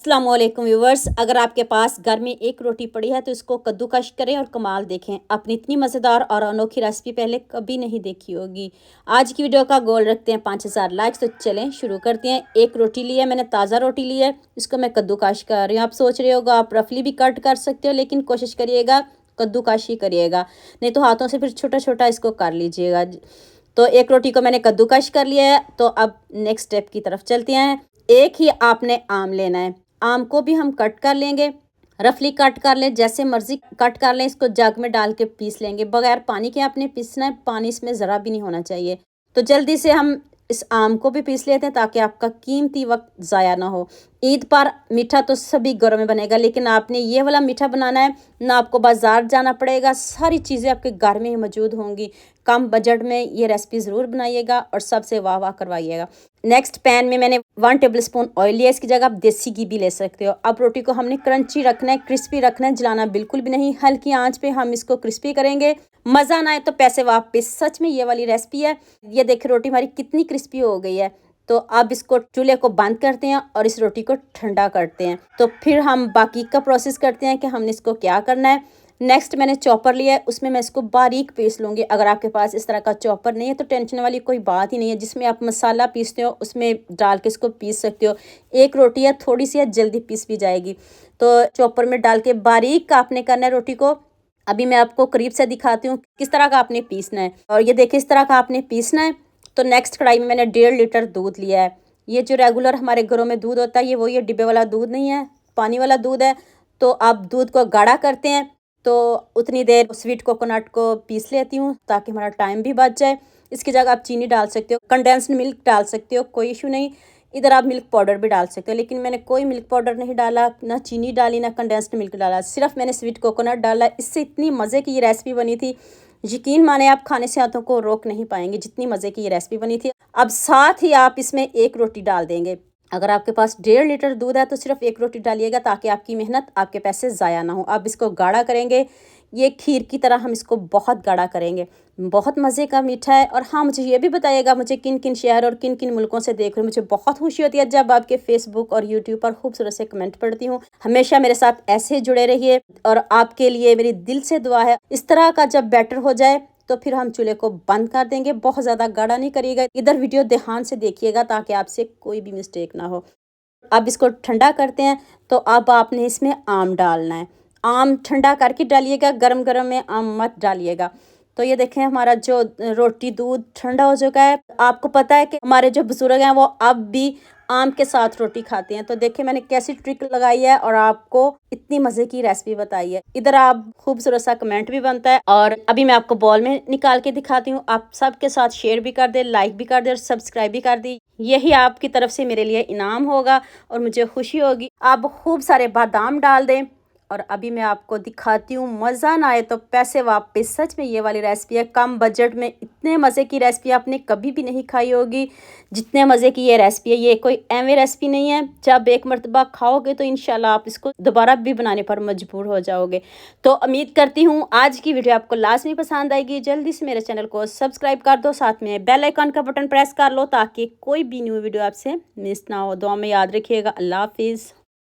अस्सलामुअलैकुम व्यूवर्स, अगर आपके पास घर में एक रोटी पड़ी है तो इसको कद्दूकश करें और कमाल देखें। अपनी इतनी मज़ेदार और अनोखी रेसिपी पहले कभी नहीं देखी होगी। आज की वीडियो का गोल रखते हैं 5000 लाइक्स। तो चलें शुरू करते हैं। एक रोटी ली है मैंने, ताज़ा रोटी ली है, इसको मैं कद्दूकश कर रही हूँ। आप सोच रहे होगा आप रफली भी कट कर सकते हो, लेकिन कोशिश करिएगा कद्दूकश ही करिएगा, नहीं तो हाथों से फिर छोटा छोटा इसको कर लीजिएगा। तो एक रोटी को मैंने कद्दूकश कर लिया है। तो अब नेक्स्ट स्टेप की तरफ चलते हैं। एक ही आपने आम लेना है, आम को भी हम कट कर लेंगे, रफली कट कर लें, जैसे मर्जी कट कर लें। इसको जग में डाल के पीस लेंगे, बगैर पानी के आपने पीसना है, पानी इसमें ज़रा भी नहीं होना चाहिए। तो जल्दी से हम इस आम को भी पीस लेते हैं ताकि आपका कीमती वक्त ज़ाया ना हो। ईद पर मीठा तो सभी घरों में बनेगा, लेकिन आपने ये वाला मीठा बनाना है ना, आपको बाज़ार जाना पड़ेगा, सारी चीज़ें आपके घर में ही मौजूद होंगी। कम बजट में ये रेसिपी ज़रूर बनाइएगा और सबसे वाह वाह करवाइएगा। नेक्स्ट पैन में मैंने 1 टेबल स्पून ऑयल लिया, इसकी जगह आप देसी घी भी ले सकते हो। अब रोटी को हमने क्रंची रखना है, क्रिस्पी रखना है, जलाना बिल्कुल भी नहीं। हल्की आंच पे हम इसको क्रिस्पी करेंगे। मज़ा ना आए तो पैसे वापस। सच में ये वाली रेसिपी है। ये देखिए रोटी हमारी कितनी क्रिस्पी हो गई है। तो अब इसको चूल्हे को बंद करते हैं और इस रोटी को ठंडा करते हैं। तो फिर हम बाकी का प्रोसेस करते हैं कि हमने इसको क्या करना है। नेक्स्ट मैंने चॉपर लिया है, उसमें मैं इसको बारीक पीस लूँगी। अगर आपके पास इस तरह का चॉपर नहीं है तो टेंशन वाली कोई बात ही नहीं है। जिसमें आप मसाला पीसते हो उसमें डाल के इसको पीस सकते हो। एक रोटी है, थोड़ी सी है, जल्दी पीस भी जाएगी। तो चॉपर में डाल के बारीक आपने करना है रोटी को। अभी मैं आपको करीब से दिखाती हूँ किस तरह का आपने पीसना है। और ये देखिए इस तरह का आपने पीसना है। तो नेक्स्ट कढ़ाई में मैंने 1.5 लीटर दूध लिया है। ये जो रेगुलर हमारे घरों में दूध होता है, ये वही है, डिब्बे वाला दूध नहीं है, पानी वाला दूध है। तो आप दूध को गाढ़ा करते हैं। तो उतनी देर स्वीट कोकोनट को पीस लेती हूँ ताकि हमारा टाइम भी बच जाए। इसकी जगह आप चीनी डाल सकते हो, कंडेंस्ड मिल्क डाल सकते हो, कोई इशू नहीं। इधर आप मिल्क पाउडर भी डाल सकते हो, लेकिन मैंने कोई मिल्क पाउडर नहीं डाला, ना चीनी डाली, ना कंडेंस्ड मिल्क डाला, सिर्फ मैंने स्वीट कोकोनट डाला। इससे इतनी मज़े की ये रेसिपी बनी थी, यकीन माने आप खाने से हाथों को रोक नहीं पाएंगे, जितनी मज़े की ये रेसिपी बनी थी। अब साथ ही आप इसमें एक रोटी डाल देंगे। अगर आपके पास 1.5 लीटर दूध है तो सिर्फ एक रोटी डालिएगा ताकि आपकी मेहनत, आपके पैसे ज़ाया ना हो। अब इसको गाढ़ा करेंगे, ये खीर की तरह हम इसको बहुत गाढ़ा करेंगे। बहुत मज़े का मीठा है। और हाँ, मुझे ये भी बताइएगा मुझे किन किन शहर और किन किन मुल्कों से देख रहे हो। मुझे बहुत खुशी होती है जब आपके फेसबुक और यूट्यूब पर खूबसूरत से कमेंट पढ़ती हूँ। हमेशा मेरे साथ ऐसे जुड़े रहिए और आपके लिए मेरी दिल से दुआ है। इस तरह का जब बैटर हो जाए तो फिर हम चूल्हे को बंद कर देंगे। बहुत ज़्यादा गाढ़ा नहीं करिएगा। इधर वीडियो ध्यान से देखिएगा ताकि आपसे कोई भी मिस्टेक ना हो। अब इसको ठंडा करते हैं। तो अब आपने इसमें आम डालना है। आम ठंडा करके डालिएगा, गरम गरम में आम मत डालिएगा। तो ये देखें हमारा जो रोटी दूध ठंडा हो चुका है। आपको पता है कि हमारे जो बुजुर्ग हैं वो अब भी आम के साथ रोटी खाते हैं। तो देखिए मैंने कैसी ट्रिक लगाई है और आपको इतनी मज़े की रेसिपी बताई है। इधर आप खूबसूरत सा कमेंट भी बनता है। और अभी मैं आपको बॉल में निकाल के दिखाती हूँ। आप सबके साथ शेयर भी कर दे, लाइक भी कर दे और सब्सक्राइब भी कर दी। यही आपकी तरफ से मेरे लिए इनाम होगा और मुझे खुशी होगी। आप खूब सारे बादाम डाल दें। और अभी मैं आपको दिखाती हूँ, मज़ा ना आए तो पैसे वापस। सच में ये वाली रेसिपी है, कम बजट में इतने मज़े की रेसिपी आपने कभी भी नहीं खाई होगी जितने मज़े की ये रेसिपी है। ये कोई एवं रेसिपी नहीं है, जब एक मरतबा खाओगे तो इंशाल्लाह आप इसको दोबारा भी बनाने पर मजबूर हो जाओगे। तो उम्मीद करती हूँ आज की वीडियो आपको लाजमी पसंद आएगी। जल्दी से मेरे चैनल को सब्सक्राइब कर दो, साथ में बेल आइकन का बटन प्रेस कर लो ताकि कोई भी न्यू वीडियो आपसे मिस ना हो। दुआ में याद रखिएगा। अल्लाह हाफिज़।